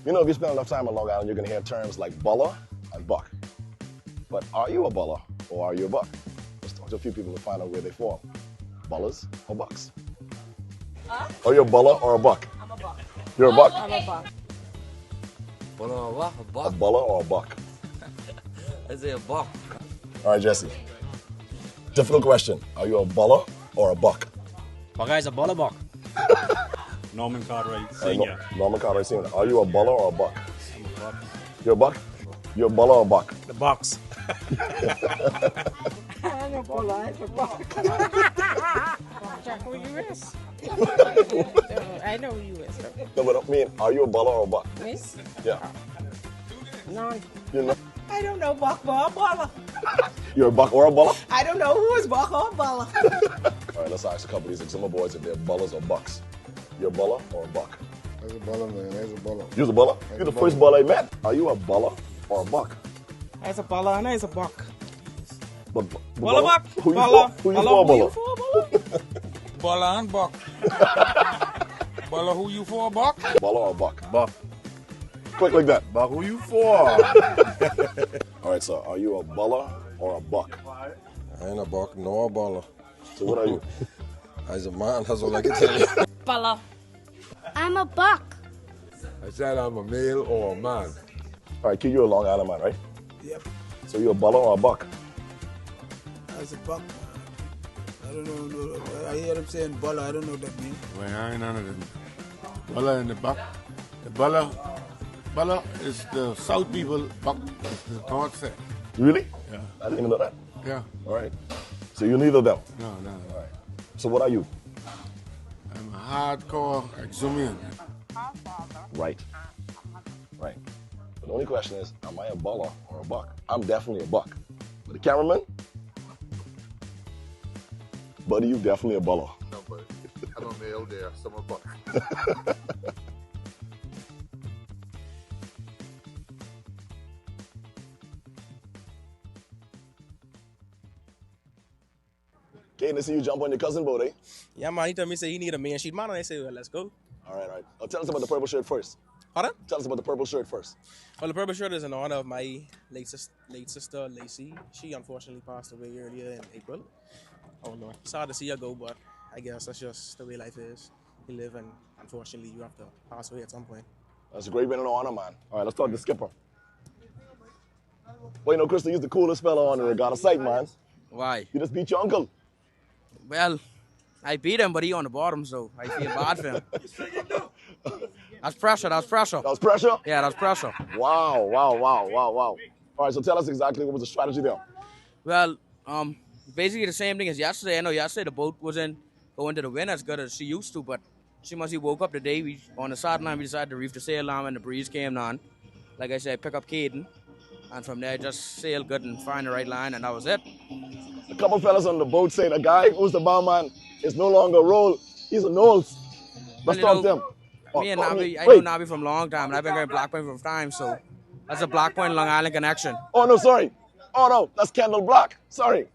You know, if you spend enough time on Long Island, you're going to hear terms like buller and buck. But are you a buller or are you a buck? Let's talk to a few people to find out where they fall. Bullers or bucks? Are you a buller or a buck? I'm a buck. You're a buck? I'm a buck. Buller or what? A A buck? buller or a buck? I say a buck. All right, Jesse. Difficult question. Are you a buller or a buck? Buckeye is a baller buck. Norman Cartwright, Senior. Norman Cartwright Senior. Are you a buller or a buck? I'm a buck. You're a buck? You're a buller or a buck? The Bucks. I'm a bull. I'm a buck. Jack, who you is? I know who you is. No, but I mean, are you a buller or a buck? Miss? Yeah. No. You're not. I don't know buck or baller. You're a buck or a buller? I don't know who is buck or baller. All right, let's ask a couple of these Exuma boys if they're bullers or bucks. You're a buller or a buck? That's a baller, man. That's a baller. You're a buller? You're the first buller I met. Are you a buller or a buck? That's a baller and that's a buck. But Baller buck? Who you Baller. for? Who you for, Who you buller? for, baller? Baller and buck. Baller, who you for, buck? Buller or buck? Buck. Quick like that. Buck, who you for? All right, sir. Are you a buller or a buck? I ain't a buck, nor a baller. So what are you? As a man, that's all I can tell you. Baller. I'm a buck. I said I'm a male or a man. All right, kid, you're a Long Island man, right? Yep, So you're a buller or a buck? that's a buck. I don't know. I hear them saying baller. I don't know what that means. Well, I ain't none of them. Baller and the buck. The baller is the South people, buck is the North side. Really? Yeah. I didn't even know that. Yeah. All right. So you're neither of them. No. All right. So what are you? I'm a hardcore Exumian. Right. Right. But the only question is, am I a buller or a buck? I'm definitely a buck. But the cameraman? Buddy, you definitely a buller. No, but I'm a male there, so I'm a buck. Okay, let's see you jump on your cousin boat, eh? Yeah, man, he told me say he need a man sheet man, and I say, well, let's go. All right, all right. Tell us about the purple shirt first. Pardon? Tell us about the purple shirt first. Well, the purple shirt is in honor of my late sister, Lacey. She unfortunately passed away earlier in April. Oh, Lord. Sad to see her go, but I guess that's just the way life is. You live, and unfortunately, you have to pass away at some point. That's a great win and honor, man. All right, let's talk to Skipper. Well, you know, Crystal, he's the coolest fella on the Regatta site, man. Why? You just beat your uncle. Well, I beat him, but he on the bottom, so I feel bad for him. That's pressure. That was pressure? Yeah, that's pressure. Wow. All right, so tell us exactly what was the strategy there. Well, basically the same thing as yesterday. I know yesterday the boat wasn't going to the wind as good as she used to, but she must have woke up today. On the sideline, we decided to reef the sail arm and the breeze came on. Like I said, pick up Caden, and from there just sail good and find the right line, and that was it. A couple fellas on the boat say the guy who's the barman is no longer a roll, he's a nose. Let's talk to him. Me and Nabi, I wait. know Nabi from a long time, and I've been going Black Point from time, so that's a Black Point Long Island connection. Oh, no, sorry. Oh, no, that's Kendall Black. Sorry.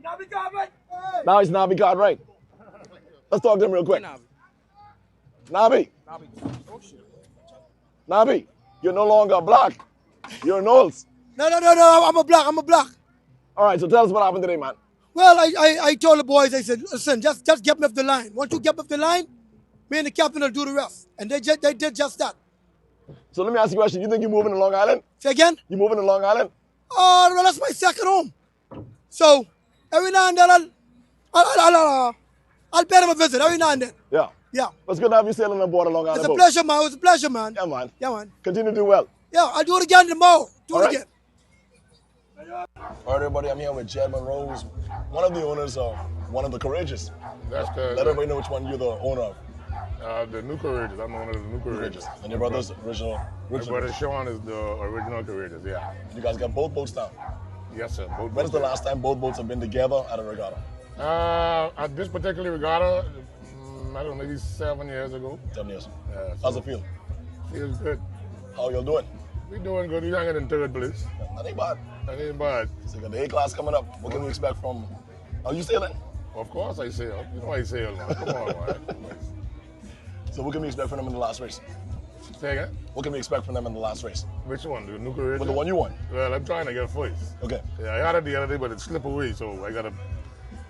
Now he's Nabi Cartwright. Let's talk to him real quick. Hey, Nabi, Oh, shit. Nabi, you're no longer black. You're a Knowles. No, I'm a black. All right, so tell us what happened today, man. Well, I told the boys, I said, listen, just get me off the line. Once you get me off the line, me and the captain will do the rest. And they did just that. So let me ask you a question. You think you're moving to Long Island? Say again? You moving to Long Island? Oh, well, that's my second home. So every now and then I'll pay them a visit every now and then. Yeah. Yeah. It's good to have you sailing on board a Long Island It's a boat. pleasure, man. It was a pleasure, man. Yeah, man. Yeah, man. Continue to do well. Yeah, I'll do it again tomorrow. Do All it right. again. All right, everybody, I'm here with Jed Monroe's, one of the owners of one of the Courageous. That's Let everybody know which one you're the owner of. the new Courageous. I'm known as the new Courageous. And your brother's original. My brother Sean is the original Courageous, yeah. You guys got both boats down. Yes, sir. Both When is the last time both boats have been together at a regatta? At this particular regatta, I don't know, maybe 7 years ago. 7 years. Yeah, How's it feel? Feels good. How y'all doing? We doing good. We hanging in third place. That ain't bad. That ain't bad. So you got the A class coming up. What can we expect from? Are you sailing? Of course I sail. You know I sail, man. Come on, man. So what can we expect from them in the last race? Say again? What can we expect from them in the last race? Which one? The nuclear? Well, the one you won. Well, I'm trying to get first. Okay. Yeah, I had it the other day, but it slipped away, so I got to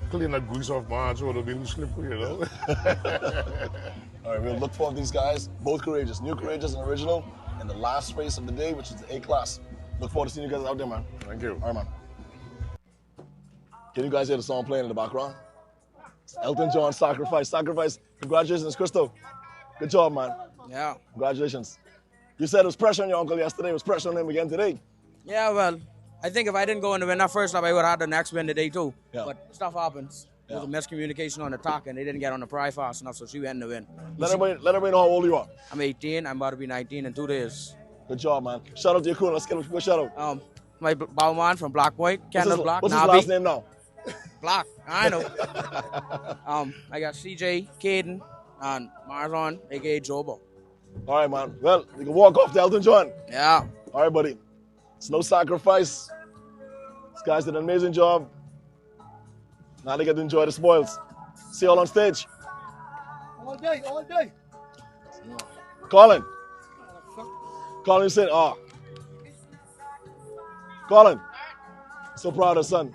clean that grease off my hands so it'll be slippery, you know? All right, we'll look for these guys, both courageous, new courageous and original, in the last race of the day, which is the A class. Look forward to seeing you guys out there, man. Thank you. All right, man. Can you guys hear the song playing in the background? It's Elton John, Sacrifice. Sacrifice. Congratulations, Crystal. Good job, man. Yeah. Congratulations. You said it was pressure on your uncle yesterday. It was pressure on him again today. Yeah, well, I think if I didn't go in the win that first lap, I would have had the next win today too. Yeah. But stuff happens. There was a miscommunication on the talk, and they didn't get on the pry fast enough, so she went in the win. Let everybody know how old you are. I'm 18. I'm about to be 19 in 2 days. Good job, man. Shout out to your crew. Let's get a quick shout out. My bowman from Black Boy, Kendall Black. What's his Nabi. last name now? Black. I know. I got CJ, Caden, and Marzon, aka Jobo. All right, man. Well, you can walk off to Elton John. Yeah. All right, buddy. It's no sacrifice. These guys did an amazing job. Now they get to enjoy the spoils. See you all on stage. All day, all day. Colin. Colin said, Colin. So proud of son.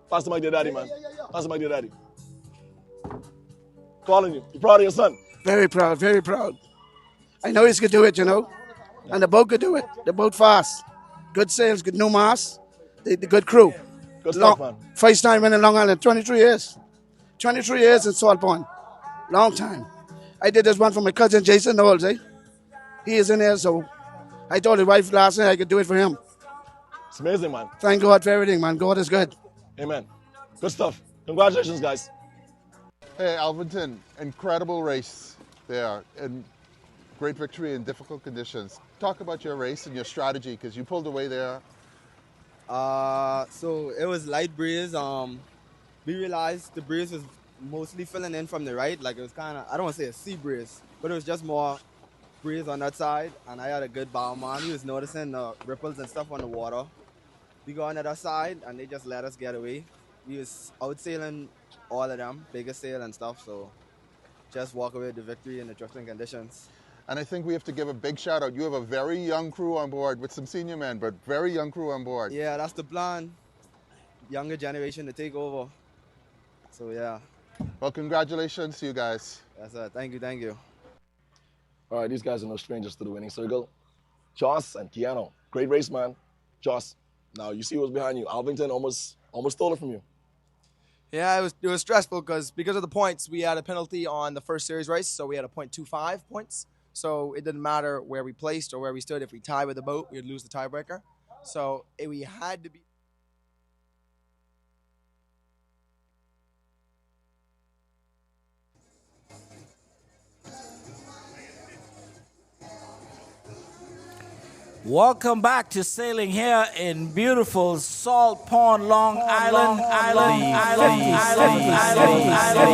Pass the mic to your daddy, man. Pass the mic to your daddy. Colin, you proud of your son? Very proud, very proud. I know he's going to do it, you know. And the boat could do it. The boat fast. Good sails, good new mast. The good crew. Good stuff, man. First time in Long Island, 23 years. 23 years in Salt Pond. Long time. I did this one for my cousin Jason Knowles, eh? He is in there, so I told his wife last night I could do it for him. It's amazing, man. Thank God for everything, man. God is good. Amen. Good stuff. Congratulations, guys. Hey, Alvinton, incredible race there and great victory in difficult conditions. Talk about your race and your strategy because you pulled away there. So it was light breeze. We realized the breeze was mostly filling in from the right. Like it was kind of, I don't want to say a sea breeze, but it was just more breeze on that side. And I had a good bowman. He was noticing the ripples and stuff on the water. We go on the other side and they just let us get away. We was outsailing all of them, bigger sail and stuff. So just walk away with the victory in the drifting conditions. And I think we have to give a big shout out. You have a very young crew on board with some senior men, but very young crew on board. Yeah, that's the plan. Younger generation to take over. So yeah. Well, congratulations to you guys. That's it. Thank you, thank you. All right, these guys are no strangers to the winning circle. Joss and Keanu, great race, man. Joss, now you see what's behind you. Alvington almost stole it from you. Yeah, it was stressful because of the points, we had a penalty on the first series race, so we had a .25 points. So it didn't matter where we placed or where we stood. If we tied with the boat, we'd lose the tiebreaker. So we had to be. Welcome back to sailing here in beautiful Salt Pond, Long Island.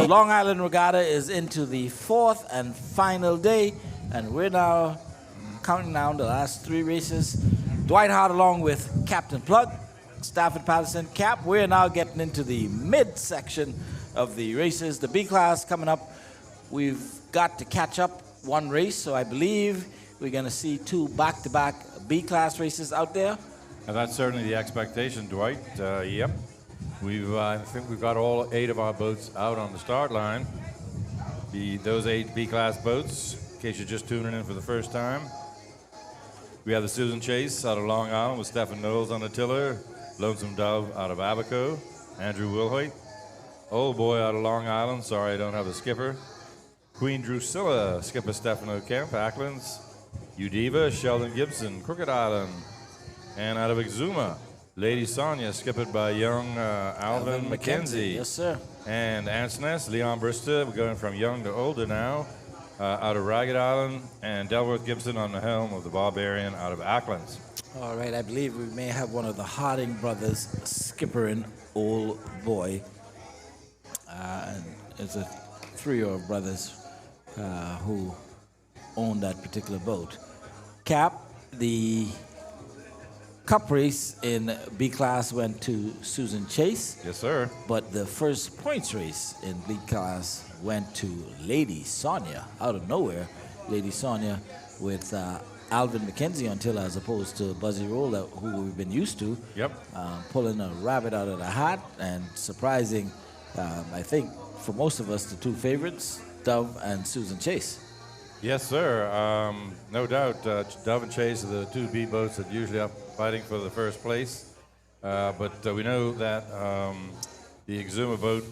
Long Island Regatta is into the 4th and final day, and we're now counting down the last 3 races. Dwight Hart along with Captain Plug, Stafford Patterson, Cap. We're now getting into the mid-section of the races. The B class coming up. We've got to catch up 1 race, so I believe we're going to see 2 back-to-back B-class races out there. And that's certainly the expectation, Dwight. Yep. I think we've got all 8 of our boats out on the start line. Those 8 B-class boats, in case you're just tuning in for the first time. We have the Susan Chase out of Long Island with Stephen Knowles on the tiller. Lonesome Dove out of Abaco. Andrew Wilhoit. Old Boy out of Long Island. Sorry, I don't have the skipper. Queen Drusilla, skipper Stefano Kemp, Acklands. Udiva, Sheldon Gibson, Crooked Island. And out of Exuma, Lady Sonia, skippered by young Alvin McKenzie. Yes, sir. And Ansness, Leon Brista, we're going from young to older now, out of Ragged Island. And Delworth Gibson on the helm of the Barbarian out of Acklands. All right, I believe we may have one of the Harding brothers skippering Old Boy. And it's a trio of brothers who own that particular boat. Cap, the Cup race in B class went to Susan Chase. Yes, sir. But the first points race in B class went to Lady Sonia. Out of nowhere, Lady Sonia with Alvin McKenzie on tiller as opposed to Buzzy Roll, who we've been used to. Yep. Pulling a rabbit out of the hat and surprising, I think, for most of us, the two favorites, Dove and Susan Chase. Yes, sir. No doubt, Dove and Chase are the two B boats that usually are fighting for the first place. But we know that the Exuma boat,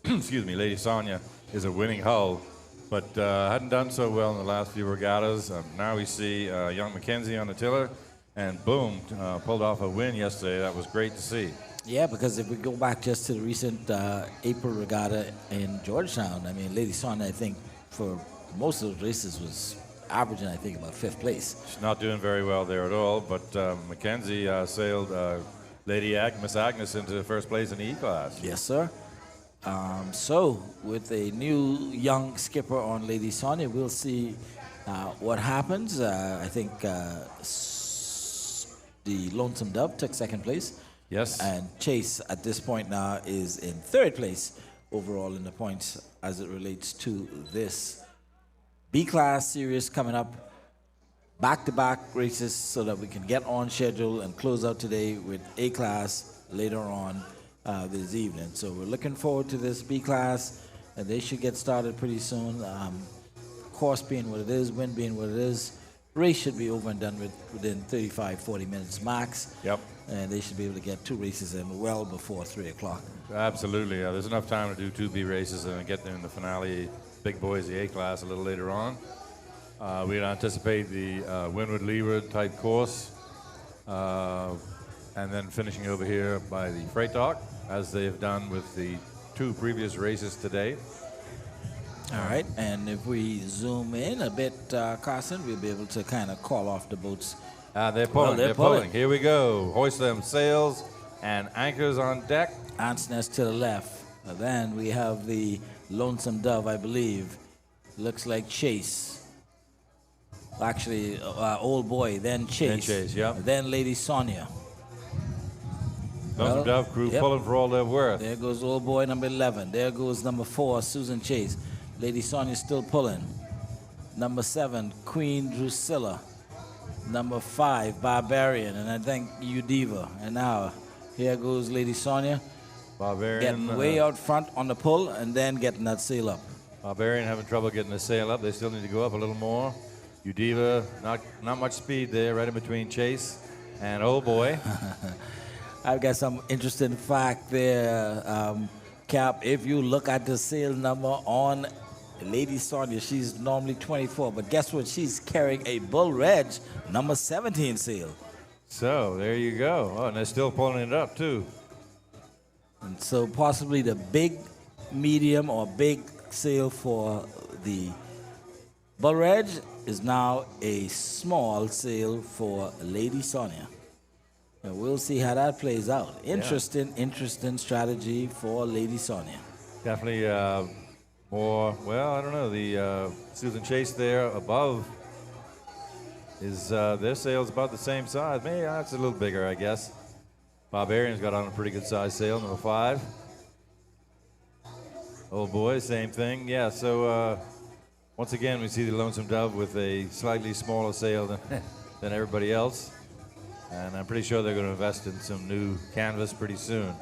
excuse me, Lady Sonia, is a winning hull, but hadn't done so well in the last few regattas. Now we see young Mackenzie on the tiller, and boom, pulled off a win yesterday. That was great to see. Yeah, because if we go back just to the recent April regatta in Georgetown, I mean, Lady Sonia, I think, for most of the races was averaging, I think, about 5th place. She's not doing very well there at all, but Mackenzie sailed Miss Agnes into first place in the E-class. Yes, sir. So, with a new young skipper on Lady Sonia, we'll see what happens. I think the Lonesome Dove took 2nd place. Yes. And Chase, at this point now, is in 3rd place overall in the points as it relates to this B-class series coming up. Back-to-back races so that we can get on schedule and close out today with A-class later on this evening. So we're looking forward to this B-class, and they should get started pretty soon. Course being what it is, wind being what it is, race should be over and done with within 35, 40 minutes max. Yep. And they should be able to get 2 races in well before 3 o'clock. Absolutely. There's enough time to do 2 B races and get them in the finale, big boys, the A-class, a little later on. We'd anticipate the windward-leeward type course, and then finishing over here by the freight dock, as they've done with the 2 previous races today. All right, and if we zoom in a bit, Carson, we'll be able to kind of call off the boats. They're pulling, they're pulling. Here we go. Hoist them sails and anchors on deck. Ants Nest to the left. Then we have the Lonesome Dove, I believe. Looks like Chase. Actually, Old Boy, then Chase. Then Chase, yeah. Then Lady Sonia. Lonesome Dove crew pulling for all they're worth. There goes Old Boy, number 11. There goes number 4, Susan Chase. Lady Sonia still pulling. Number 7, Queen Drusilla. Number 5, Barbarian, and I think Udiva. And now, here goes Lady Sonia. Barbarian. Getting way out front on the pull and then getting that sail up. Barbarian having trouble getting the sail up. They still need to go up a little more. Udiva, not much speed there, right in between Chase and Old Boy. I've got some interesting fact there, Cap. If you look at the sail number on Lady Sonia, she's normally 24, but guess what? She's carrying a Bull Reg number 17 sail. So there you go. Oh, and they're still pulling it up too. And so possibly the big, medium, or big sail for the Bull Reg is now a small sail for Lady Sonia. And we'll see how that plays out. Interesting strategy for Lady Sonia. Definitely more, well, I don't know, the Susan Chase there above is, their sail's about the same size. Maybe that's a little bigger, I guess. Barbarian's got on a pretty good size sail, number 5. Old Boy, same thing. Yeah, so once again, we see the Lonesome Dove with a slightly smaller sail than everybody else. And I'm pretty sure they're going to invest in some new canvas pretty soon.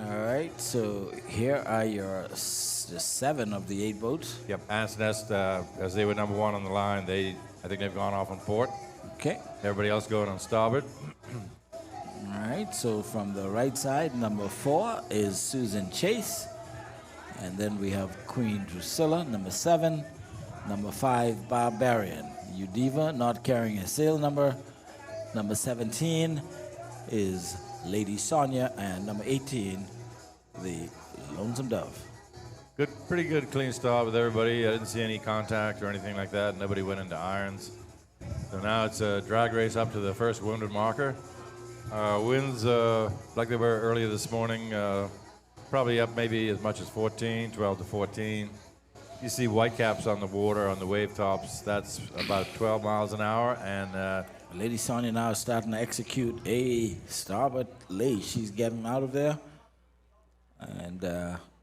All right, so here are the 7 of the 8 boats. Yep, Ants Nest, as they were number 1 on the line, I think they've gone off on port. Okay. Everybody else going on starboard. All right, so from the right side, number 4 is Susan Chase. And then we have Queen Drusilla, number 7. Number 5, Barbarian. Udiva, not carrying a sail number. Number 17 is Lady Sonia, and number 18, the Lonesome Dove. Good, pretty good clean start with everybody. I didn't see any contact or anything like that. Nobody went into irons. So now it's a drag race up to the first wounded marker. Winds, like they were earlier this morning, probably up maybe as much as 12 to 14. You see whitecaps on the water, on the wave tops. That's about 12 miles an hour, and Lady Sonia now is starting to execute a starboard lay. She's getting out of there and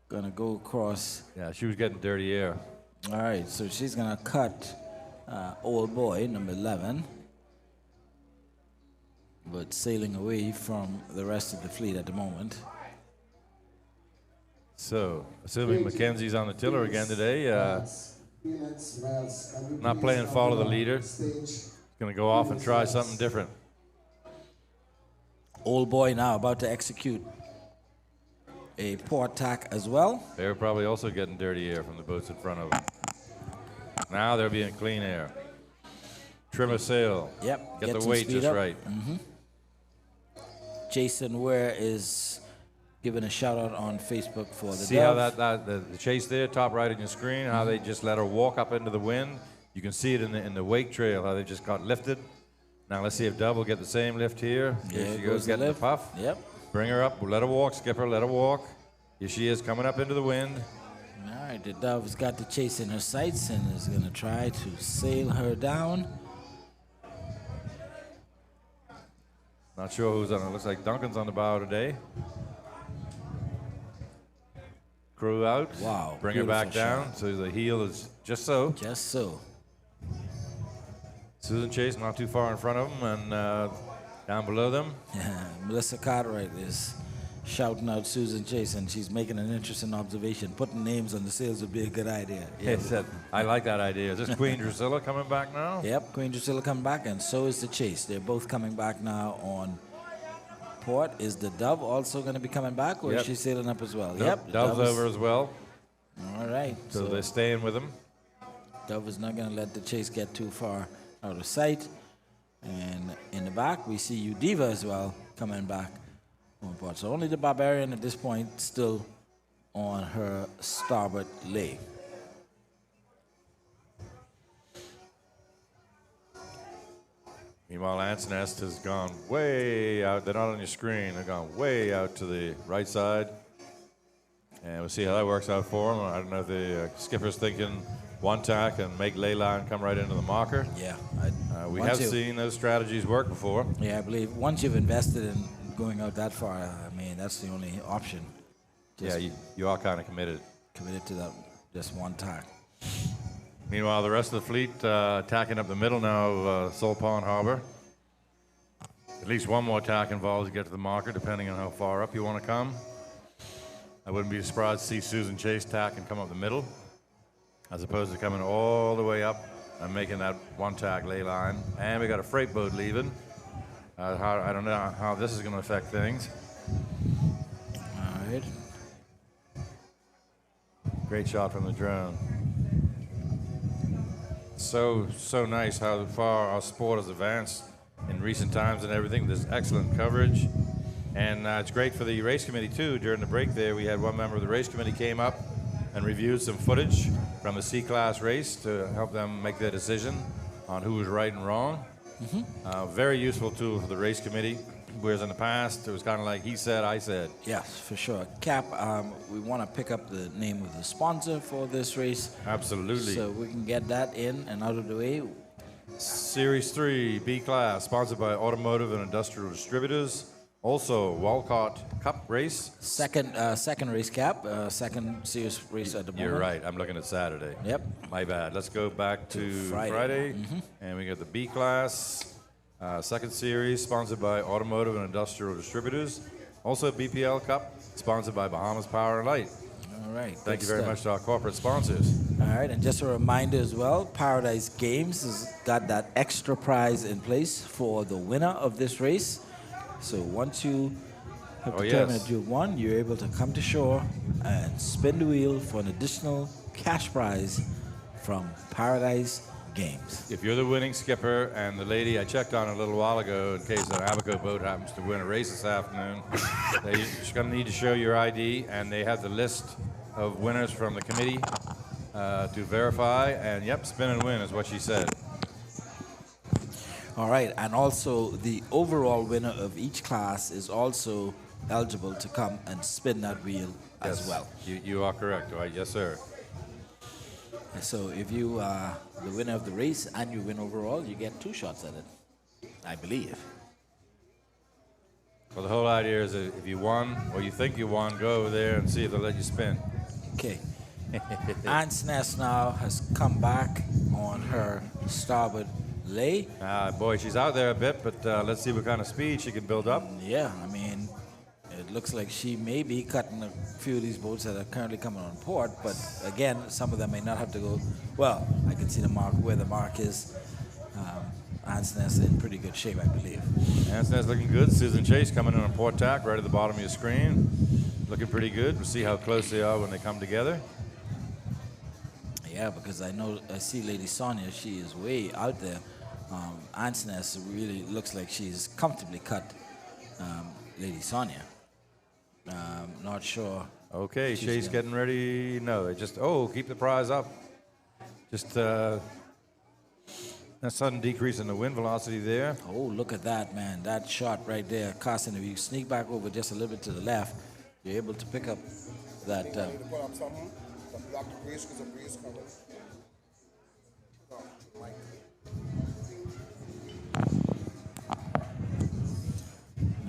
gonna go across. Yeah, she was getting dirty air. All right, so she's gonna cut Old Boy, number 11, but sailing away from the rest of the fleet at the moment. So, assuming Mackenzie's on the tiller again today, not playing follow the leader. Going to go off and try something different. Old Boy now about to execute a port tack as well. They're probably also getting dirty air from the boats in front of them. Now they're being clean air. Trim a sail. Yep. Get the some weight speed just up. right. Jason Ware is giving a shout out on Facebook for the See Dove. how the chase there, top right on your screen, how they just let her walk up into the wind. You can see it in the wake trail, how they just got lifted. Now let's see if Dove will get the same lift here. Here she goes, getting the puff. Yep. Bring her up, let her walk, skipper, let her walk. Here she is coming up into the wind. All right, the Dove's got the chase in her sights and is going to try to sail her down. Not sure who's on it. Looks like Duncan's on the bow today. Crew out. Wow. Bring her back beautiful down. shot. So the heel is just so. Just so. Susan Chase not too far in front of them and down below them. Yeah, Melissa Cartwright is shouting out Susan Chase, and she's making an interesting observation. Putting names on the sails would be a good idea. Yeah, said, I like that idea. Is this Queen Drusilla coming back now? Yep, Queen Drusilla coming back, and so is the Chase. They're both coming back now on port. Is the Dove also going to be coming back, or is she sailing up as well? Nope, Yep, the Dove's Dove is- over as well. All right. So they're staying with them. Dove is not going to let the Chase get too far out of sight. And in the back, we see Udiva as well coming back on board. So only the Barbarian at this point still on her starboard lay. Meanwhile, Ant's Nest has gone way out. They're not on your screen. They've gone way out to the right side. And we'll see how that works out for them. I don't know if the skipper's thinking one tack and make ley line come right into the marker. Yeah. We have seen those strategies work before. Yeah, I believe once you've invested in going out that far, I mean, that's the only option. Yeah, you are kind of committed. Committed to that just one tack. Meanwhile, the rest of the fleet tacking up the middle now of Sole Pond Harbor. At least one more tack involved to get to the marker, depending on how far up you want to come. I wouldn't be surprised to see Susan Chase tack and come up the middle, as opposed to coming all the way up and making that one tack ley line. And we got a freight boat leaving. I don't know how this is going to affect things. All right. Great shot from the drone. So nice how far our sport has advanced in recent times and everything. There's excellent coverage. And it's great for the race committee, too. During the break there, we had one member of the race committee came up and reviewed some footage from the C-Class race to help them make their decision on who was right and wrong. Very useful tool for the race committee, whereas in the past, it was kind of like he said, I said. Yes, for sure. Cap, we want to pick up the name of the sponsor for this race. Absolutely. So we can get that in and out of the way. Series 3, B-Class, sponsored by Automotive and Industrial Distributors. Also, Walcott Cup race. Second race, Cap. Second serious race at the moment. You're right. I'm looking at Saturday. Yep. My bad. Let's go back to Friday. And we got the B class, second series, sponsored by Automotive and Industrial Distributors. Also, BPL Cup, sponsored by Bahamas Power and Light. All right. Thank you very much to our corporate sponsors. All right, and just a reminder as well, Paradise Games has got that extra prize in place for the winner of this race. So once you have determined that you won, you're able to come to shore and spin the wheel for an additional cash prize from Paradise Games. If you're the winning skipper and the lady I checked on a little while ago, in case an Abaco boat happens to win a race this afternoon, they're just going to need to show your ID, and they have the list of winners from the committee to verify. And yep, spin and win is what she said. All right, and also the overall winner of each class is also eligible to come and spin that wheel as well. You are correct, right? Yes, sir. So if you are the winner of the race and you win overall, you get 2 shots at it. I believe. Well, the whole idea is that if you won or you think you won, go over there and see if they'll let you spin. Okay. Ant's Nest now has come back on her starboard lay. Boy, she's out there a bit, but let's see what kind of speed she can build up. Yeah, I mean, it looks like she may be cutting a few of these boats that are currently coming on port, but again, some of them may not have to go. Well, I can see the mark where the mark is. Ant's Nest in pretty good shape, I believe. Ant's Nest looking good. Susan Chase coming in on port tack right at the bottom of your screen. Looking pretty good. We'll see how close they are when they come together. Yeah, because I see Lady Sonia, she is way out there. Ant's Nest really looks like she's comfortably cut Lady Sonia. Not sure. Okay, Chase getting ready. No, they just, keep the prize up. Just a sudden decrease in the wind velocity there. Oh, look at that, man. That shot right there. Carson, if you sneak back over just a little bit to the left, you're able to pick up that.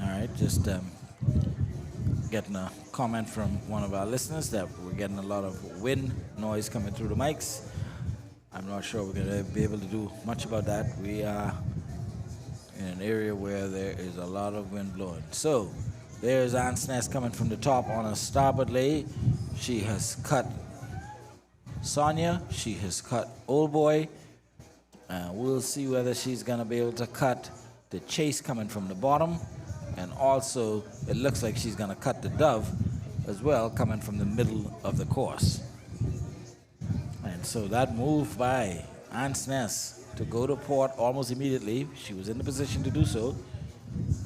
All right, just getting a comment from one of our listeners that we're getting a lot of wind noise coming through the mics. I'm not sure we're going to be able to do much about that. We are in an area where there is a lot of wind blowing. So there's Ant's Nest coming from the top on a starboard lay. She has cut Sonia. She has cut Old Boy. We'll see whether she's going to be able to cut the Chase coming from the bottom. And also, it looks like she's going to cut the Dove as well, coming from the middle of the course. And so that move by Ant's Nest to go to port almost immediately, she was in the position to do so,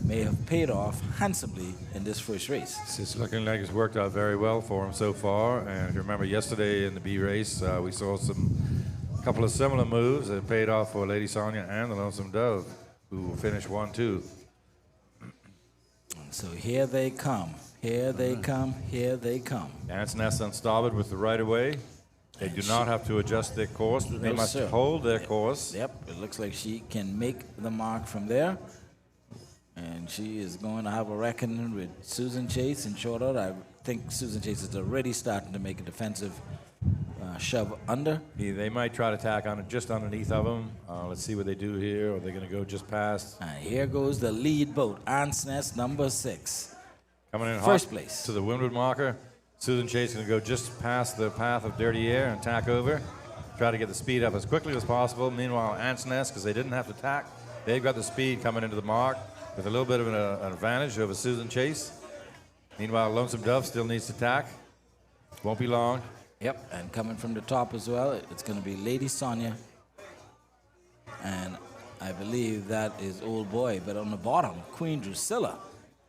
may have paid off handsomely in this first race. It's looking like it's worked out very well for him so far. And if you remember yesterday in the B race, we saw a couple of similar moves that paid off for Lady Sonia and the Lonesome Dove, who finished 1-2. So here they come. Here they come. Here they come. Ant's Nest on starboard with the right of way. They do not have to adjust their course. They must hold their course. Yep, it looks like she can make the mark from there. And she is going to have a reckoning with Susan Chase and short out. I think Susan Chase is already starting to make a defensive shove under. Yeah, they might try to tack on it just underneath of them. Let's see what they do here. Are they going to go just past? And here goes the lead boat, Ant's Nest number 6. Coming in first hot place to the windward marker. Susan Chase is going to go just past the path of dirty air and tack over. Try to get the speed up as quickly as possible. Meanwhile, Ant's Nest, because they didn't have to tack, they've got the speed coming into the mark with a little bit of an advantage over Susan Chase. Meanwhile, Lonesome Dove still needs to tack. Won't be long. Yep, and coming from the top as well, it's going to be Lady Sonia. And I believe that is Old Boy. But on the bottom, Queen Drusilla.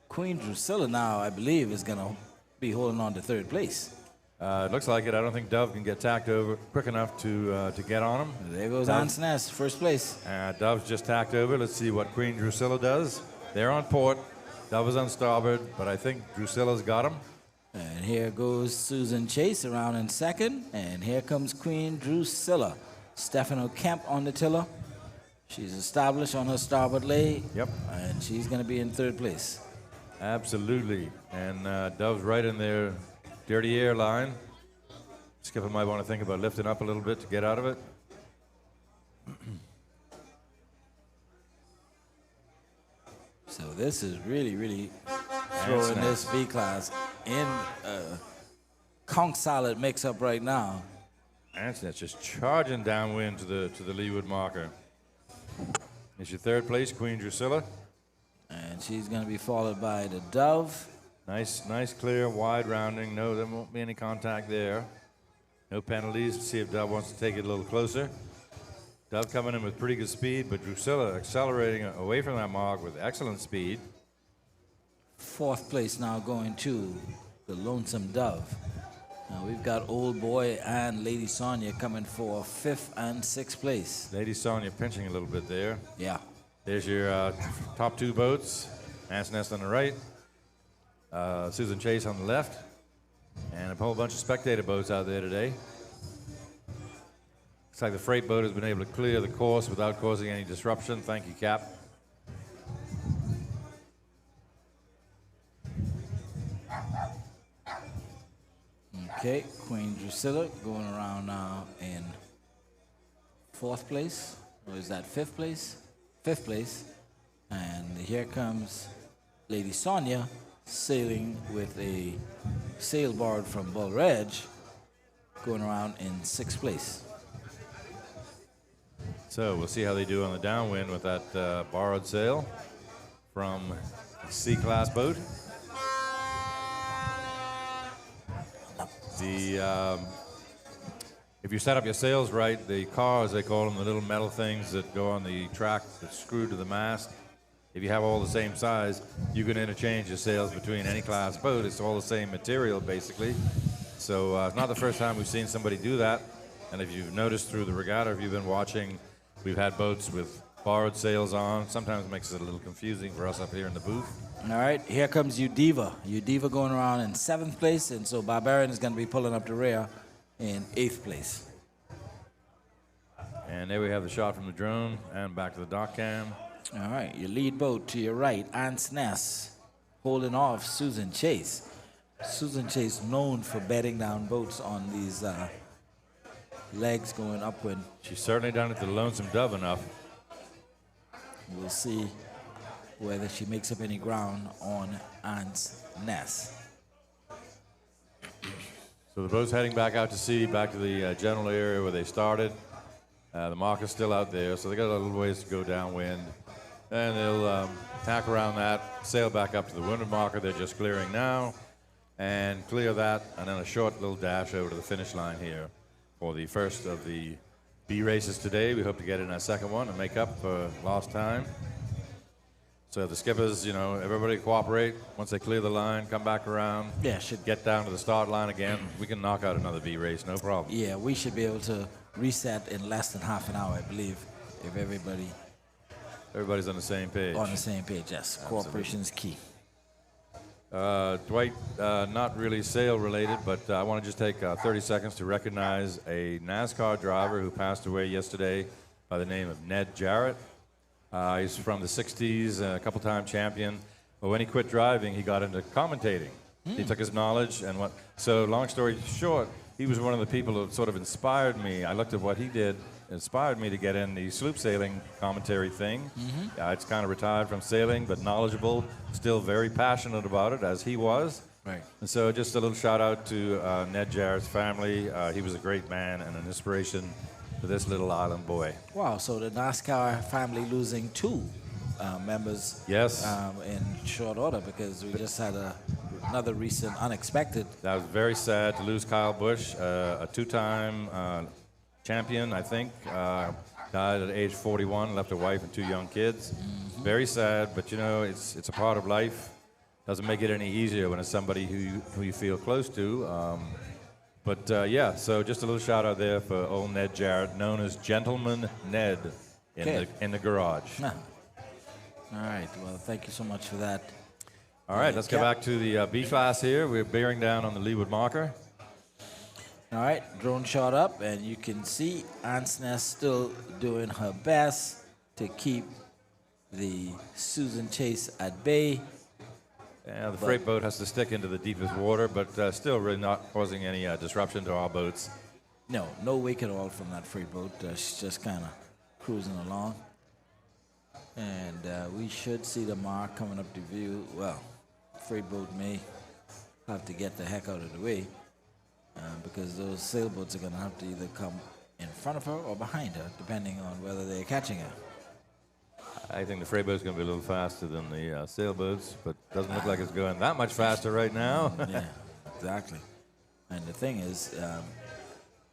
Queen Drusilla now, I believe, is going to be holding on to third place. It looks like it. I don't think Dove can get tacked over quick enough to get on him. There goes Ant's Nest, first place. Dove's just tacked over. Let's see what Queen Drusilla does. They're on port. Dove is on starboard, but I think Drusilla's got him. And here goes Susan Chase around in second. And here comes Queen Drusilla. Stefano Kemp on the tiller. She's established on her starboard lay. Yep. And she's going to be in third place. Absolutely. And Dove's right in their dirty air line. Skipper might want to think about lifting up a little bit to get out of it. So this is really throwing this B class in a conch salad mix-up right now. Ant's Nest just charging downwind to the leeward marker. It's your third place, Queen Drusilla. And she's going to be followed by the Dove. Nice, clear, wide rounding. No, there won't be any contact there. No penalties. See if Dove wants to take it a little closer. Dove coming in with pretty good speed, but Drusilla accelerating away from that mark with excellent speed. Fourth place now going to the Lonesome Dove. Now we've got Old Boy and Lady Sonia coming for 5th and 6th place. Lady Sonia pinching a little bit there. Yeah. There's your top two boats. Ant's Nest on the right. Susan Chase on the left. And a whole bunch of spectator boats out there today. Looks like the freight boat has been able to clear the course without causing any disruption. Thank you, Cap. Okay, Queen Drusilla going around now in 4th place, or is that 5th place? 5th place. And here comes Lady Sonia sailing with a sailboard from Bull Ridge, going around in 6th place. So we'll see how they do on the downwind with that borrowed sail from C-class boat. If you set up your sails right, the cars, they call them, the little metal things that go on the track that's screwed to the mast, if you have all the same size, you can interchange your sails between any class boat. It's all the same material, basically. So it's not the first time we've seen somebody do that. And if you've noticed through the regatta, if you've been watching, we've had boats with borrowed sails on. Sometimes it makes it a little confusing for us up here in the booth. All right, here comes Udiva. Udiva going around in 7th place, and so Barbarian is going to be pulling up the rear in 8th place. And there we have the shot from the drone, and back to the dock cam. All right, your lead boat to your right, Ant's Nest, holding off Susan Chase. Susan Chase known for bedding down boats on these legs going upwind. She's certainly done it to the Lonesome Dove enough. We'll see whether she makes up any ground on Ant's Nest. So the boat's heading back out to sea, back to the general area where they started. The marker's still out there, so they got a little ways to go downwind. And they'll tack around that, sail back up to the windward marker they're just clearing now, and clear that, and then a short little dash over to the finish line here for the first of the B races today. We hope to get in our second one and make up for lost time. So the skippers, you know, everybody cooperate. Once they clear the line, come back around. Yeah, should get down to the start line again. We can knock out another B race, no problem. Yeah, we should be able to reset in less than half an hour, I believe, if everybody's on the same page. On the same page, yes. Cooperation is key. Dwight, not really sail related, but I want to just take 30 seconds to recognize a NASCAR driver who passed away yesterday by the name of Ned Jarrett. He's from the 60s, a couple-time champion. But when he quit driving, he got into commentating. He took his knowledge and what. So long story short, he was one of the people who sort of inspired me. I looked at what he did, inspired me to get in the sloop sailing commentary thing. It's kind of retired from sailing, but knowledgeable, still very passionate about it, as he was. Right. And so just a little shout out to Ned Jarrett's family. He was a great man and an inspiration to this little island boy. Wow, so the NASCAR family losing 2 members Yes. In short order, because we just had another recent unexpected. That was very sad to lose Kyle Busch, a 2-time champion, I think. Died at age 41, left a wife and 2 young kids. Very sad, but you know, it's a part of life. Doesn't make it any easier when it's somebody who you feel close to. Yeah, so just a little shout out there for old Ned Jarrett, known as Gentleman Ned in the garage. All right, well, thank you so much for that. All right, let's get back to the B class here. We're bearing down on the leeward marker. All right, drone shot up, and you can see Ant's Nest still doing her best to keep the Susan Chase at bay. Yeah, the freight boat has to stick into the deepest water, but still really not causing any disruption to our boats. No wake at all from that freight boat. She's just kind of cruising along. And we should see the mark coming up to view. Well, freight boat may have to get the heck out of the way because those sailboats are going to have to either come in front of her or behind her, depending on whether they're catching her. I think the freight boat's going to be a little faster than the sailboats, but doesn't look like it's going that much faster right now. Yeah, exactly. And the thing is,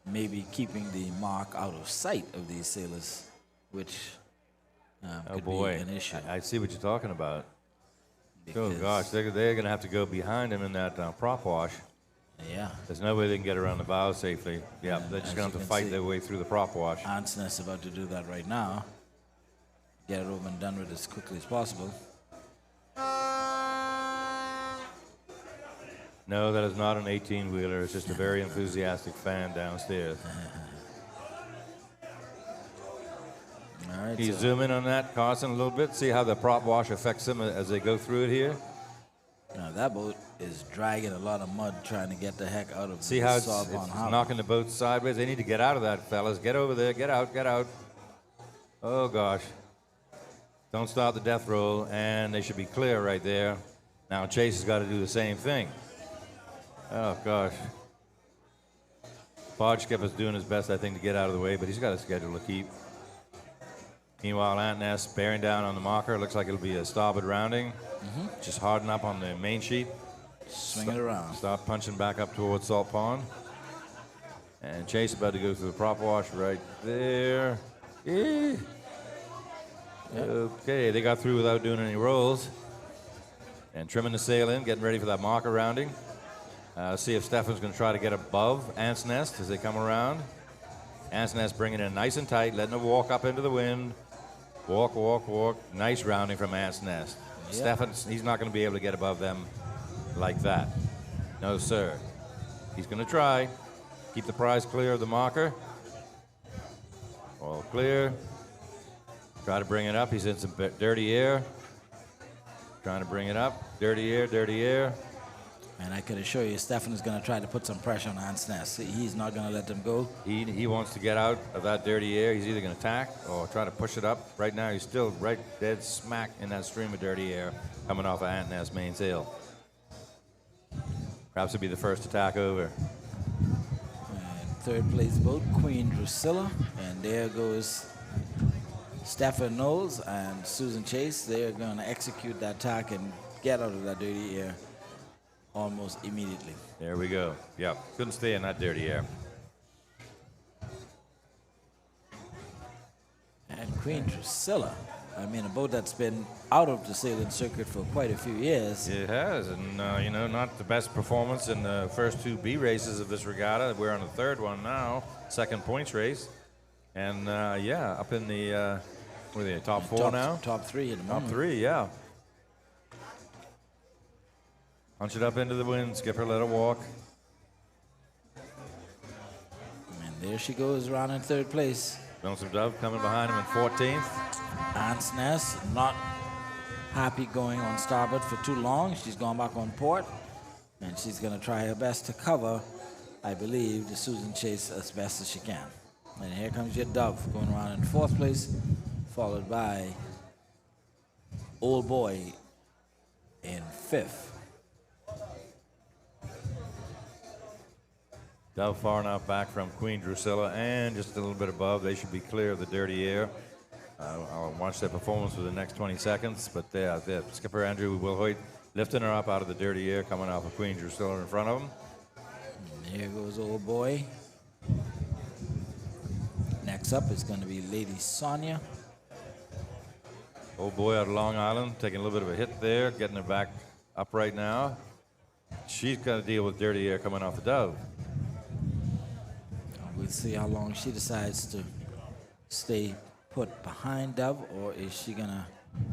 maybe keeping the mark out of sight of these sailors, which could be an issue. I see what you're talking about. Oh gosh, they're going to have to go behind him in that prop wash. Yeah. There's no way they can get around the bow safely. Yeah, they're just going to have to fight their way through the prop wash. Ant's Nest about to do that right now. Get it over and done with as quickly as possible. No, that is not an 18-wheeler. It's just a very enthusiastic fan downstairs. All right, Can you zoom in on that, Carson, a little bit? See how the prop wash affects them as they go through it here? Now that boat is dragging a lot of mud trying to get the heck out of See the how it's Sawbon Harbor. knocking the boat sideways? They need to get out of that, fellas. Get over there. Get out. Get out. Oh, gosh. Don't start the death roll, and they should be clear right there. Now Chase has got to do the same thing. Oh, gosh. Barge skipper's doing his best, I think, to get out of the way, but he's got a schedule to keep. Meanwhile, Antness bearing down on the marker. Looks like it'll be a starboard rounding. Just harden up on the main sheet. Swing it around. Start punching back up towards Salt Pond. And Chase about to go through the prop wash right there. Eh. Okay, they got through without doing any rolls. And trimming the sail in, getting ready for that marker rounding. See if Stefan's going to try to get above Ant's Nest as they come around. Ant's Nest bringing it in nice and tight, letting it walk up into the wind. Walk, walk, walk. Nice rounding from Ant's Nest. Yep. Stefan, he's not going to be able to get above them like that. No, sir. He's going to try. Keep the prize clear of the marker. All clear. Try to bring it up. He's in some dirty air. Trying to bring it up. Dirty air, dirty air. And I can assure you, Stefan is going to try to put some pressure on Ant's Nest. He's not going to let them go. He wants to get out of that dirty air. He's either going to tack or try to push it up. Right now, he's still right dead smack in that stream of dirty air coming off of Ant's Nest main sail. Perhaps he'll be the first to tack over. And third place boat, Queen Drusilla. And there goes Stefan Knowles and Susan Chase. They're going to execute that tack and get out of that dirty air almost immediately. There we go. Yep, couldn't stay in that dirty air. And Queen Drusilla, I mean, a boat that's been out of the sailing circuit for quite a few years. It has, and you know, not the best performance in the first two B races of this regatta. We're on the third one now, second points race, and yeah, up in the what are they, top four now? Top three at the moment. Top three, yeah. Punch it up into the wind, skipper, let it walk. And there she goes around in third place. Lonesome Dove coming behind him in 14th. Ant's Nest not happy going on starboard for too long. She's gone back on port, and she's going to try her best to cover, I believe, the Susan Chase as best as she can. And here comes your Dove going around in fourth place, followed by Old Boy in fifth. Dove far enough back from Queen Drusilla and just a little bit above. They should be clear of the dirty air. I'll watch their performance for the next 20 seconds. But skipper Andrew Wilhoit lifting her up out of the dirty air, coming off of Queen Drusilla in front of him. And there goes Old Boy. Next up is going to be Lady Sonia. Old Boy out of Long Island, taking a little bit of a hit there, getting her back up right now. She's got to deal with dirty air coming off the Dove. We'll see how long she decides to stay put behind Dove, or is she going to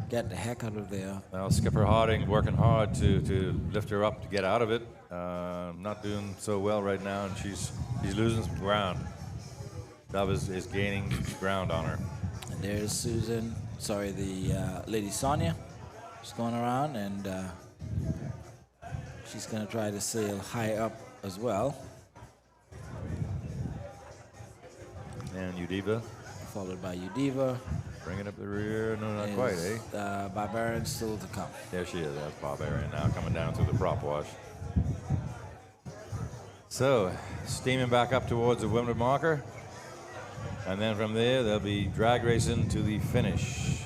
get the heck out of there? Well, Skipper Harding working hard to lift her up to get out of it. Not doing so well right now, and she's losing some ground. Dove is gaining ground on her. And there's Susan, sorry, the Lady Sonia. She's going around, and she's going to try to sail high up as well. And Udiva. Followed by Udiva. Bringing up the rear. No, not quite, eh? Barbarian still to come. There she is. That's Barbarian now coming down through the prop wash. So, steaming back up towards the windward marker. And then from there, they'll be drag racing to the finish.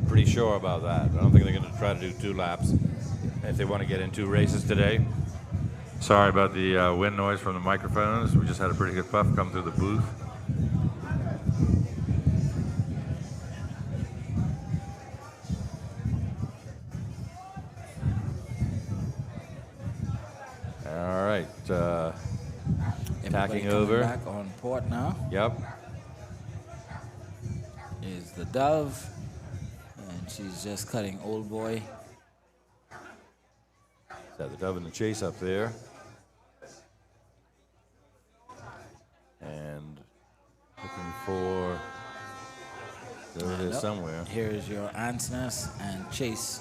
Pretty sure about that. I don't think they're going to try to do 2 laps if they want to get in 2 races today. Sorry about the wind noise from the microphones. We just had a pretty good puff come through the booth. All right, tacking over. Back on port now. Yep. Is the Dove, and she's just cutting Old Boy. Got the Dove in the chase up there. And looking for, there it is somewhere. Here's your Ant's Nest and Chase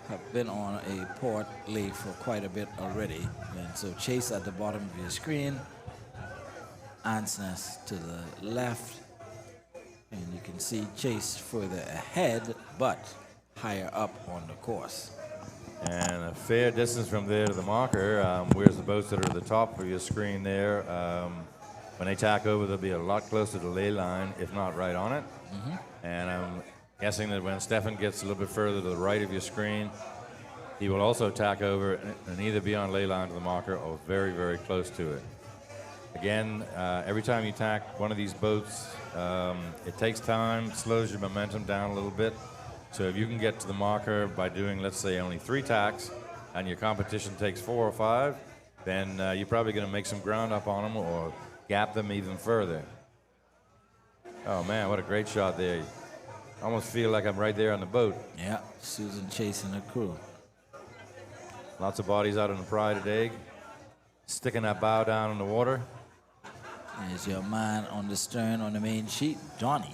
have been on a port lay for quite a bit already. And so Chase at the bottom of your screen, Ants Nest to the left, and you can see Chase further ahead, but higher up on the course. And a fair distance from there to the marker. Where's the boats that are at the top of your screen there? When they tack over, they'll be a lot closer to the ley line, if not right on it. And I'm guessing that when Stefan gets a little bit further to the right of your screen, he will also tack over and either be on ley line to the marker or very, very close to it. Again, every time you tack one of these boats, it takes time, slows your momentum down a little bit. So if you can get to the marker by doing, let's say, only 3 tacks, and your competition takes 4 or 5, then you're probably going to make some ground up on them or gap them even further. Oh man, what a great shot there. I almost feel like I'm right there on the boat. Yeah, Susan chasing the crew. Lots of bodies out on the pride today, sticking that bow down in the water. There's your man on the stern on the main sheet, Johnny.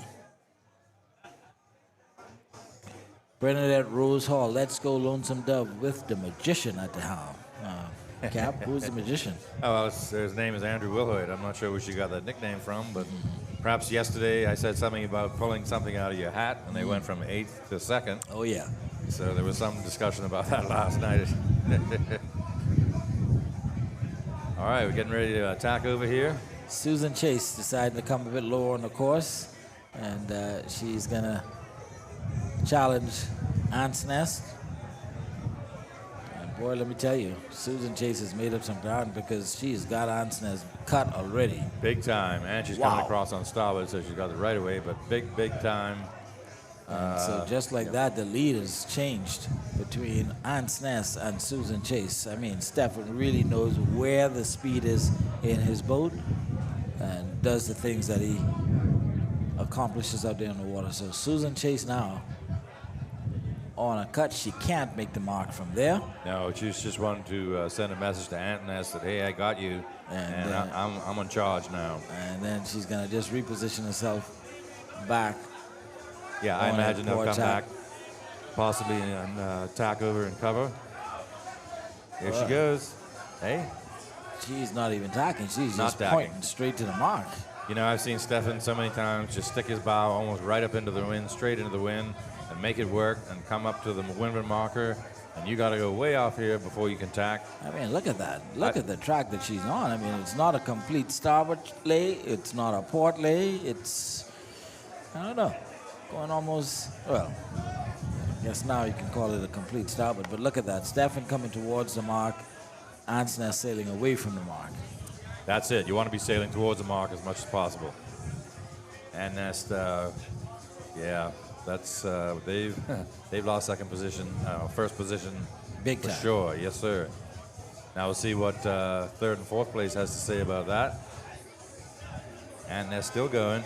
Bernadette Rose Hall, Let's Go Lonesome Dove with the magician at the helm. Cap, who's the magician? Oh, well, his name is Andrew Wilhoit. I'm not sure where she got that nickname from, but perhaps yesterday I said something about pulling something out of your hat, and they went from 8th to 2nd. Oh, yeah. So there was some discussion about that last night. All right, we're getting ready to attack over here. Susan Chase decided to come a bit lower on the course, and she's going to challenge Ants Nest. And boy, let me tell you, Susan Chase has made up some ground because she's got Ants Nest cut already. Big time, and she's coming across on starboard, so she's got the right of way, but big, big time. And so just like that, the lead has changed between Ants Nest and Susan Chase. I mean, Stefan really knows where the speed is in his boat and does the things that he accomplishes out there in the water. So Susan Chase now on a cut. She can't make the mark from there. No, she's just wanting to send a message to Ant Nest that, hey, I got you, and I'm in charge now. And then she's going to just reposition herself back. Yeah, I imagine they'll come back, possibly and tack over and cover. Here she goes. Hey. She's not even tacking. She's Not just tacking. pointing straight to the mark. You know, I've seen Stefan so many times just stick his bow almost right up into the wind, straight into the wind, and make it work and come up to the windward marker. And you got to go way off here before you can tack. I mean, look at that. Look at the track that she's on. I mean, it's not a complete starboard lay. It's not a port lay. It's, I don't know, going almost, well, I guess now you can call it a complete starboard. But look at that. Stefan coming towards the mark. Ants Nest sailing away from the mark. That's it. You want to be sailing towards the mark as much as possible. And Nest, yeah, that's they've lost second position, first position, big for time. sure. Yes, sir. Now we'll see what third and fourth place has to say about that. And Nest still going.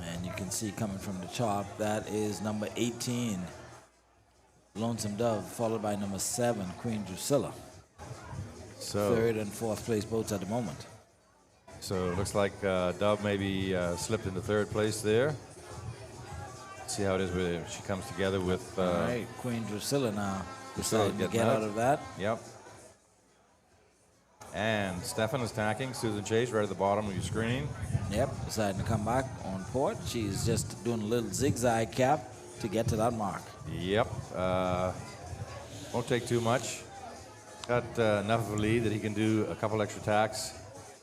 And you can see coming from the top, that is number 18, Lonesome Dove, followed by number 7, Queen Drusilla. So third and fourth place boats at the moment. So it looks like Dove maybe slipped into third place there. See how it is where she comes together with. All right, Queen Drusilla now deciding to get out of that. Yep. And Stefan is tacking. Susan Chase right at the bottom of your screen. Yep, deciding to come back on port. She's just doing a little zigzag cap to get to that mark. Yep. Won't take too much. Got enough of a lead that he can do a couple extra tacks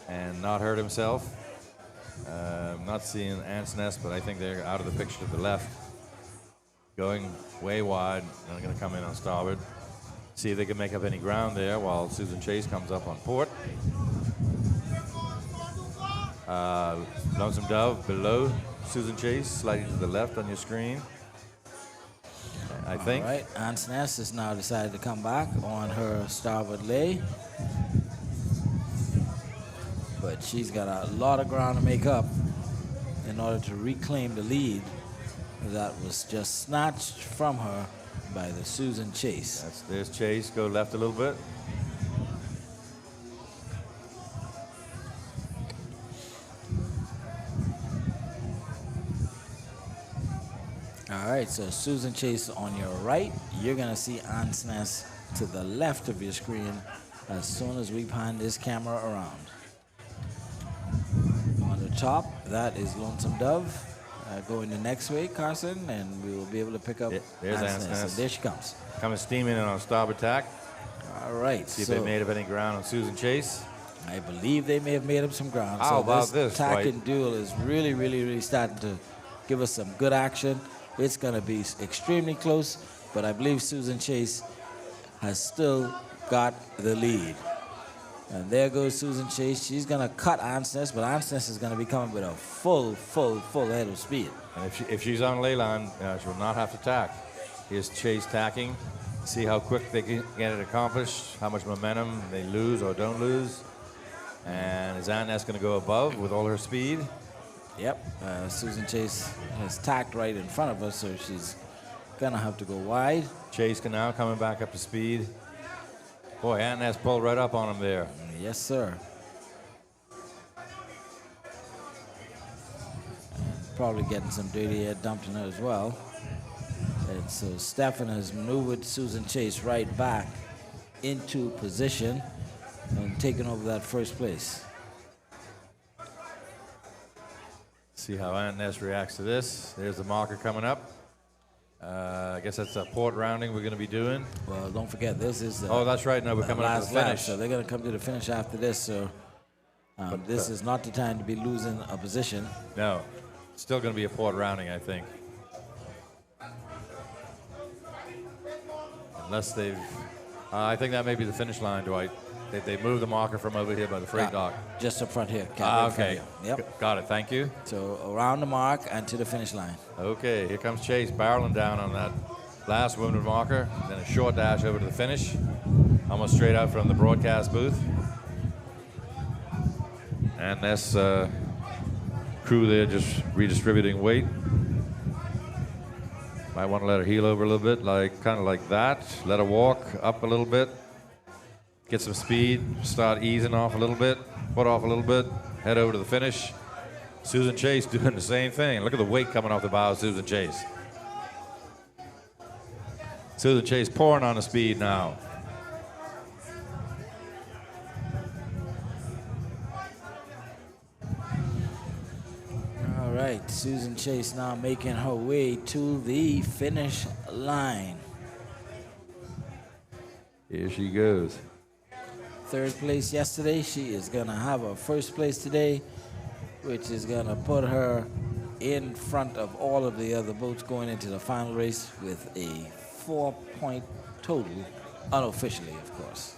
and not hurt himself. Not seeing Ants Nest, but I think they're out of the picture to the left. Going way wide. They're going to come in on starboard. See if they can make up any ground there while Susan Chase comes up on port. Lonesome Dove below Susan Chase, slightly to the left on your screen. I think. All right, Ants Nest has now decided to come back on her starboard lay. But she's got a lot of ground to make up in order to reclaim the lead that was just snatched from her by the Susan Chase. There's Chase, go left a little bit. All right, so Susan Chase on your right. You're going to see Ants Nest to the left of your screen as soon as we pan this camera around. On the top, that is Lonesome Dove. Going the next way, Carson, and we will be able to pick up There's Ants Ants Nest. Nest. And there she comes. Coming steaming in on starboard tack. All right. See if they made up any ground on Susan Chase. I believe they may have made up some ground. How about this, tack Dwight? and duel is really starting to give us some good action. It's going to be extremely close, but I believe Susan Chase has still got the lead. And there goes Susan Chase. She's going to cut Ants Nest, but Ants Nest is going to be coming with a full head of speed. And if she's on ley line, she will not have to tack. Here's Chase tacking. See how quick they can get it accomplished, how much momentum they lose or don't lose. And is Ant Nest going to go above with all her speed? Yep. Susan Chase has tacked right in front of us, so she's going to have to go wide. Chase can now coming back up to speed. Boy, Ant Nest pulled right up on him there. Yes, sir. And probably getting some dirty air dumped in her as well. And so Stefan has maneuvered Susan Chase right back into position and taken over that first place. See how Ant Nest reacts to this. There's the marker coming up. I guess that's a port rounding we're going to be doing. Well, don't forget, this is the oh, that's right. No, we're coming up to the last finish. lap, so they're going to come to the finish after this. So this is not the time to be losing a position. No, it's still going to be a port rounding, I think. Unless they've, I think that may be the finish line, Dwight. They moved the marker from over here by the freight dock. Just up front here. Okay. Yep. Got it. Thank you. So around the mark and to the finish line. Okay, here comes Chase barreling down on that last wounded marker. Then a short dash over to the finish. Almost straight out from the broadcast booth. And this crew there just redistributing weight. Might want to let her heel over a little bit, kind of like that. Let her walk up a little bit. Get some speed, start easing off a little bit, put off a little bit, head over to the finish. Susan Chase doing the same thing. Look at the weight coming off the bow of Susan Chase. Susan Chase pouring on the speed now. All right, Susan Chase now making her way to the finish line. Here she goes. Third place yesterday. She is going to have her first place today, which is going to put her in front of all of the other boats going into the final race with a 4-point total, unofficially, of course.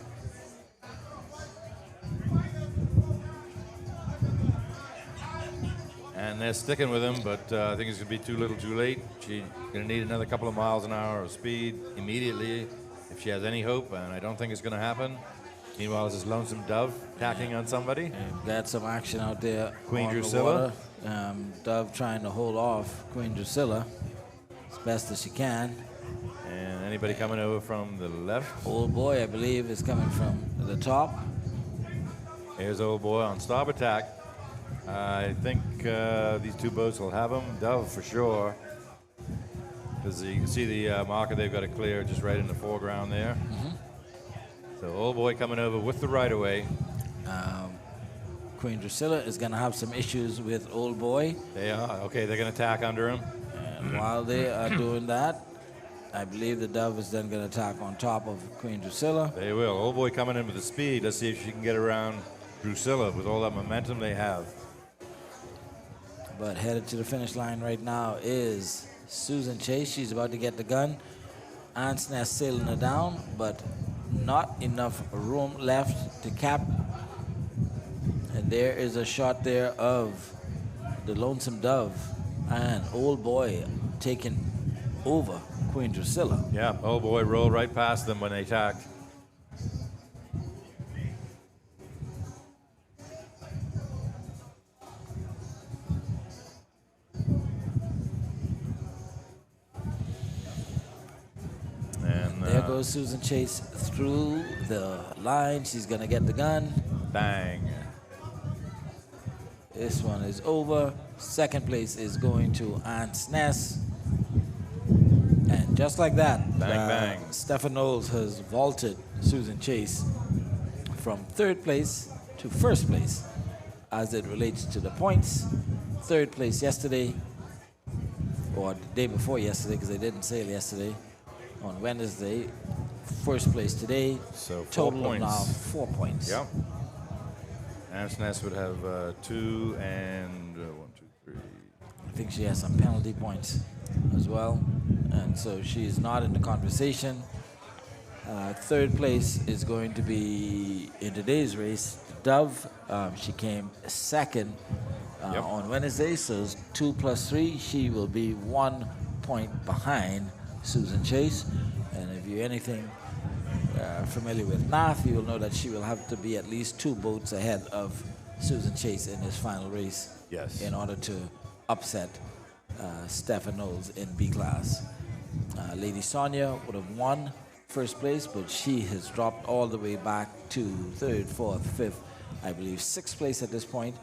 And they're sticking with him, but I think it's going to be too little too late. She's going to need another couple of miles an hour of speed immediately if she has any hope, and I don't think it's going to happen. Meanwhile, this is Lonesome Dove tacking on somebody. And got some action out there. Queen on the Drusilla. water. Dove trying to hold off Queen Drusilla as best as she can. And anybody coming over from the left? Old Boy, I believe, is coming from the top. Here's Old Boy on starboard tack. I think these two boats will have him. Dove for sure. Because you can see the marker they've got it clear just right in the foreground there. So Old Boy coming over with the right-of-way. Queen Drusilla is going to have some issues with Old Boy. They are. Okay, they're going to tack under him. And while they are doing that, I believe the Dove is then going to tack on top of Queen Drusilla. They will. Old Boy coming in with the speed. Let's see if she can get around Drusilla with all that momentum they have. But headed to the finish line right now is Susan Chase. She's about to get the gun. Ants Nest sailing her down, but not enough room left to cap. And there is a shot there of the Lonesome Dove and Old Boy taking over Queen Drusilla. Yeah, Old Boy rolled right past them when they tacked. And there goes Susan Chase through the line. She's going to get the gun. Bang. This one is over. Second place is going to Ants Nest. just like that, Bang, bang. Stefan Knowles has vaulted Susan Chase from third place to first place as it relates to the points. Third place yesterday, or the day before yesterday, because they didn't sail yesterday, on Wednesday. First place today. So 4 total points. of now 4 points. Yep. Ansness would have 2 and 1, 2, 3. I think she has some penalty points as well, and so she's not in the conversation. Third place is going to be in today's race, Dove. She came second on Wednesday, so it's 2 plus 3. She will be 1 point behind Susan Chase, and if you're anything familiar with math, you will know that she will have to be at least 2 boats ahead of Susan Chase in this final race. Yes. In order to upset Stefan Knowles in B class. Lady Sonia would have won first place, but she has dropped all the way back to third, fourth, fifth, I believe 6th place at this point.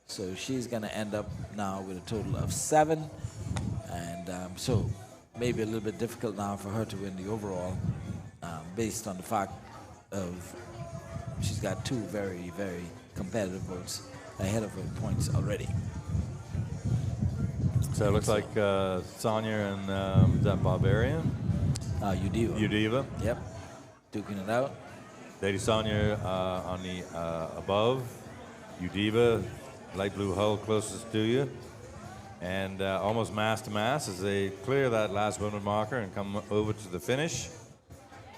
So she's going to end up now with a total of 7, and so maybe a little bit difficult now for her to win the overall, based on the fact of she's got 2 very, very competitive boats ahead of her in points already. So it looks like Sonia and that Barbarian. Udiva. Udiva. Yep. Duking it out. Lady Sonia on the above. Udiva, light blue hull closest to you. And almost mast to mast as they clear that last windward marker and come over to the finish.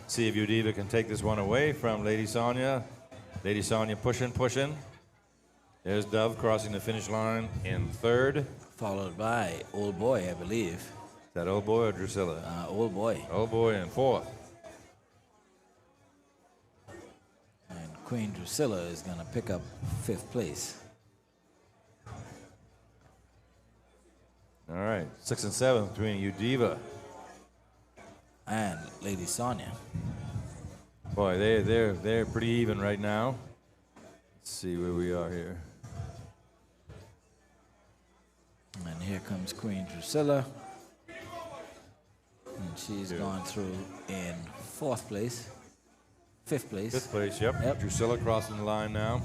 See if Udiva can take this one away from Lady Sonia. Lady Sonia pushing, pushing. There's Dove crossing the finish line in third. Followed by Old Boy, I believe. Is that Old Boy or Drusilla? Old Boy. Old Boy in fourth. And Queen Drusilla is going to pick up 5th place. All right, 6th and 7th between Udiva and Lady Sonia. Boy, they're pretty even right now. Let's see where we are here. And here comes Queen Drusilla. And she's gone through in 4th place. 5th place. 5th place, yep. Drusilla crossing the line now.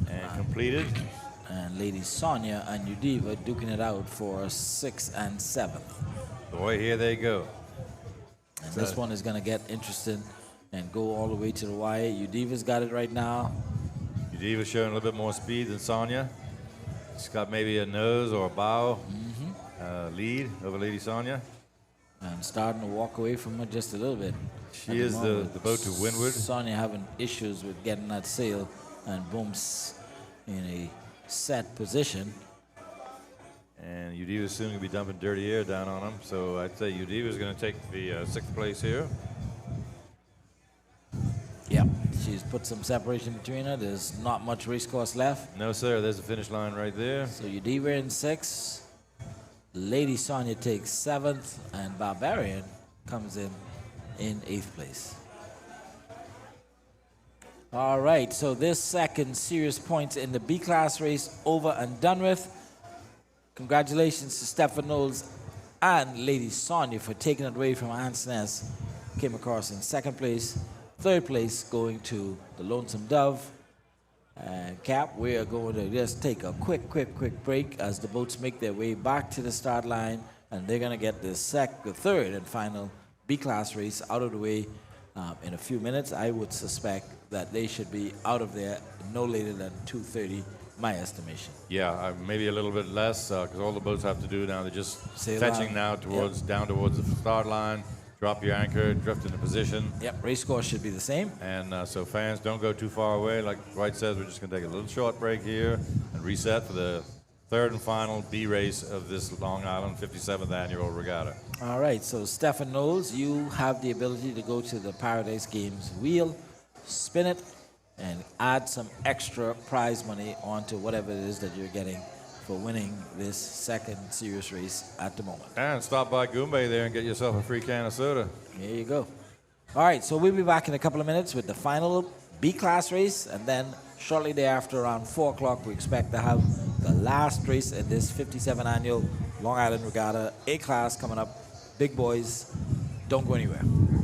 And completed. And Lady Sonia and Udiva duking it out for 6th and 7th. Boy, here they go. And this one is going to get interesting and go all the way to the wire. Udiva's got it right now. Udiva's showing a little bit more speed than Sonia. She's got maybe a nose or a bow lead over Lady Sonia. And starting to walk away from her just a little bit. She is the boat to windward. Sonia having issues with getting that sail and booms in a set position. And Udiva's soon going to be dumping dirty air down on him. So I'd say Udiva's going to take the 6th place here. Yep, she's put some separation between her. There's not much race course left. No, sir. There's the finish line right there. So Udiva in 6th. Lady Sonia takes 7th. And Barbarian comes in 8th place. All right, so this second series points in the B class race over and done with. Congratulations to Stefan Knowles and Lady Sonia for taking it away from Ansness. Came across in 2nd place. 3rd place going to the Lonesome Dove. And Cap, we are going to just take a quick break as the boats make their way back to the start line, and they're going to get the 3rd and final B-class race out of the way in a few minutes. I would suspect that they should be out of there no later than 2:30, my estimation. Yeah, maybe a little bit less because all the boats have to do now. They're just fetching now towards down towards the start line. Drop your anchor, drift into position. Yep, race course should be the same. And so fans, don't go too far away. Like Dwight says, we're just going to take a little short break here and reset for the 3rd and final B race of this Long Island 57th Annual Regatta. All right, so Stefan Knowles, you have the ability to go to the Paradise Games wheel, spin it, and add some extra prize money onto whatever it is that you're getting for winning this second serious race at the moment. And stop by Goombay there and get yourself a free can of soda. There you go. All right, so we'll be back in a couple of minutes with the final B-class race, and then shortly thereafter, around 4 o'clock, we expect to have the last race in this 57th Annual Long Island Regatta A-class coming up big boys. Don't go anywhere.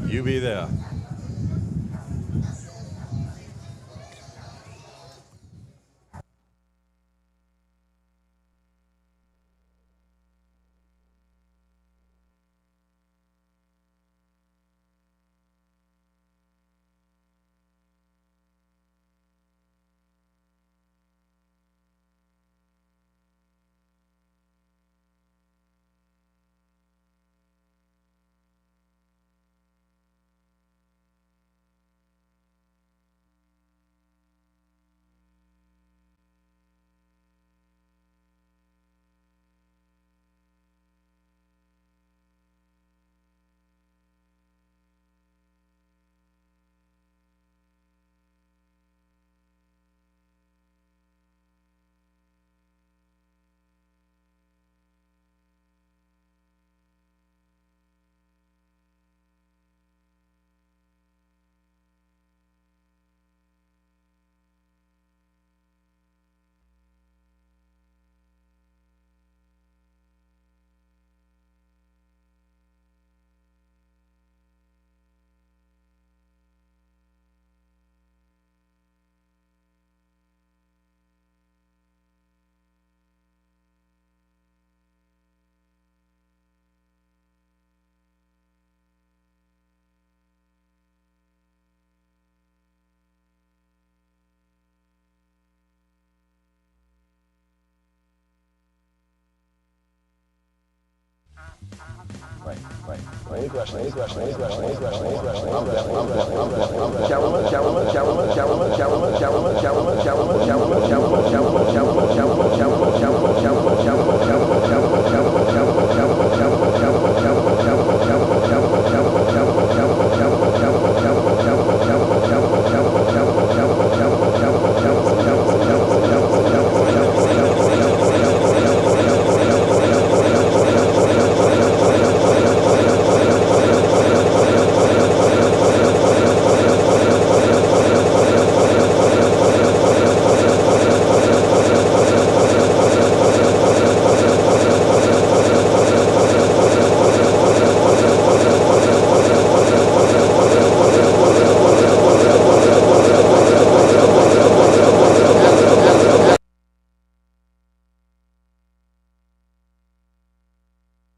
You be there. Right. Any question?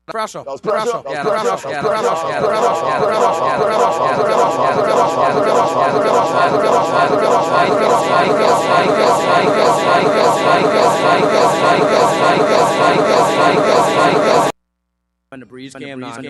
Pressure. That was pressure. Yeah, when the breeze came on,